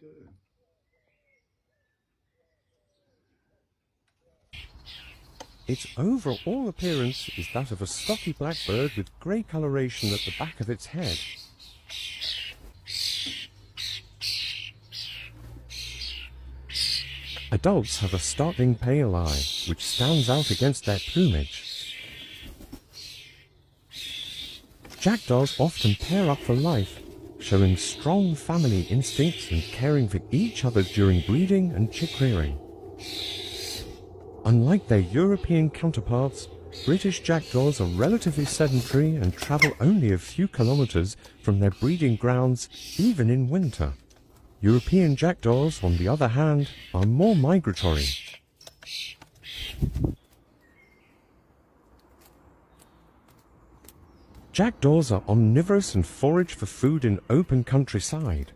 do. Its overall appearance is that of a stocky black bird with grey coloration at the back of its head. Adults have a startling pale eye, which stands out against their plumage. Jackdaws often pair up for life, showing strong family instincts and caring for each other during breeding and chick rearing. Unlike their European counterparts, British jackdaws are relatively sedentary and travel only a few kilometers from their breeding grounds, even in winter. European jackdaws, on the other hand, are more migratory. Jackdaws are omnivorous and forage for food in open countryside.